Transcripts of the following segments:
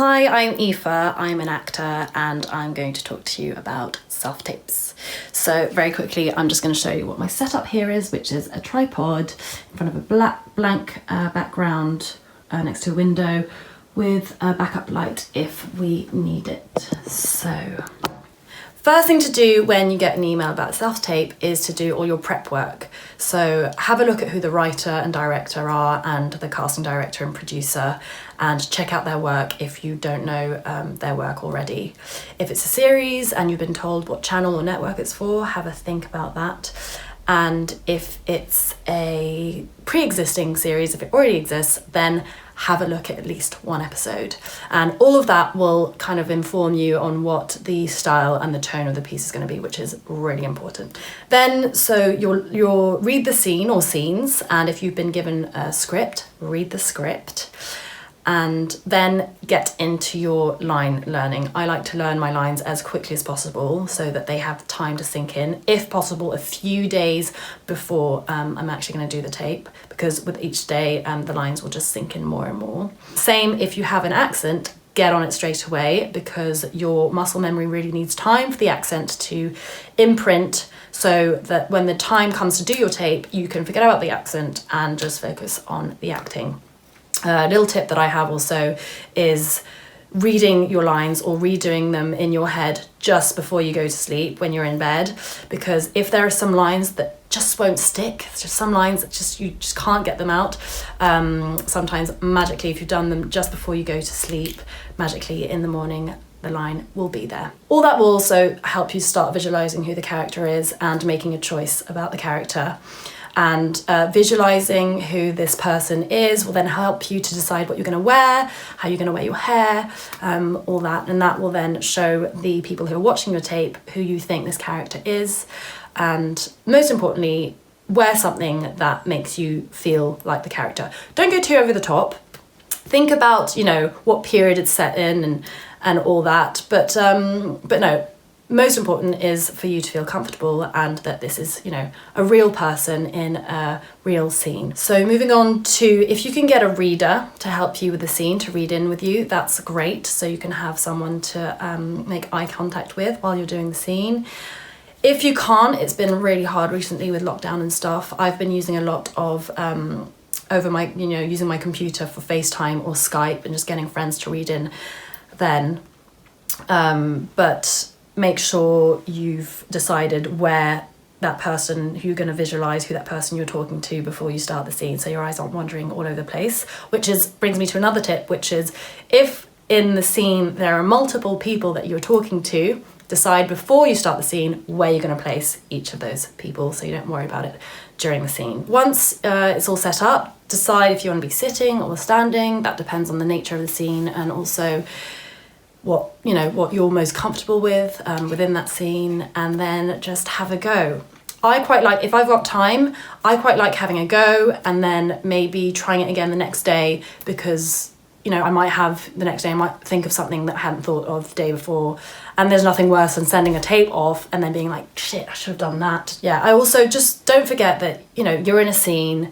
Hi, I'm Aoife, I'm an actor and I'm going to talk to you about self-tapes. So very quickly, I'm just going to show you what my setup here is, which is a tripod in front of a blank background next to a window with a backup light if we need it. So, first thing to do when you get an email about self-tape is to do all your prep work. So have a look at who the writer and director are and the casting director and producer, and check out their work if you don't know their work already. If it's a series and you've been told what channel or network it's for, have a think about that. And if it's a pre-existing series, if it already exists, then have a look at least one episode. And all of that will kind of inform you on what the style and the tone of the piece is going to be, which is really important. Then, so you'll read the scene or scenes, and if you've been given a script, read the script. And then get into your line learning. I like to learn my lines as quickly as possible so that they have time to sink in, if possible a few days before I'm actually going to do the tape, because with each day the lines will just sink in more and more. Same if you have an accent, get on it straight away, because your muscle memory really needs time for the accent to imprint, so that when the time comes to do your tape, you can forget about the accent and just focus on the acting. A little tip that I have also is reading your lines or redoing them in your head just before you go to sleep when you're in bed, because if there are some lines that just won't stick, it's just some lines that you just can't get them out, sometimes magically, if you've done them just before you go to sleep, magically in the morning the line will be there. All that will also help you start visualizing who the character is and making a choice about the character. And visualizing who this person is will then help you to decide what you're going to wear, how you're going to wear your hair, all that, and that will then show the people who are watching your tape who you think this character is. And most importantly, wear something that makes you feel like the character. Don't go too over the top. Think about, what period it's set in and all that, but no. Most important is for you to feel comfortable and that this is, a real person in a real scene. So moving on to, if you can get a reader to help you with the scene, to read in with you, that's great. So you can have someone to make eye contact with while you're doing the scene. If you can't, it's been really hard recently with lockdown and stuff. I've been using a lot of using my computer for FaceTime or Skype and just getting friends to read in then. But make sure you've decided where that person, who you're going to visualize who that person you're talking to before you start the scene, so your eyes aren't wandering all over the place, brings me to another tip, which is if in the scene there are multiple people that you're talking to, decide before you start the scene where you're going to place each of those people so you don't worry about it during the scene. Once it's all set up, decide if you want to be sitting or standing. That depends on the nature of the scene and also what you're most comfortable with within that scene, and then just have a go. I quite like, if I've got time, I quite like having a go and then maybe trying it again the next day, because I might think of something that I hadn't thought of the day before, and there's nothing worse than sending a tape off and then being like, shit, I should have done that. Yeah, I also just don't forget that you're in a scene.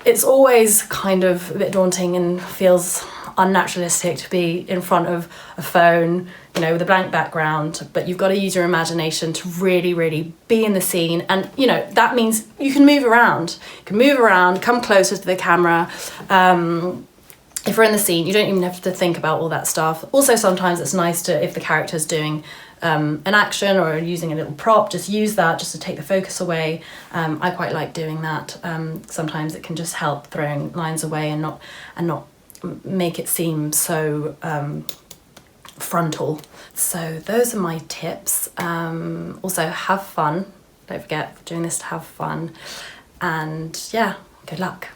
It's always kind of a bit daunting and feels unnaturalistic to be in front of a phone, with a blank background, but you've got to use your imagination to really, really be in the scene. And, that means you can move around. You can move around, come closer to the camera. If we're in the scene, you don't even have to think about all that stuff. Also, sometimes it's nice to, if the character's doing an action or using a little prop, just use that just to take the focus away. I quite like doing that. Sometimes it can just help throwing lines away and not make it seem so frontal. So those are my tips. Also, have fun. Don't forget, doing this to have fun. And yeah, good luck.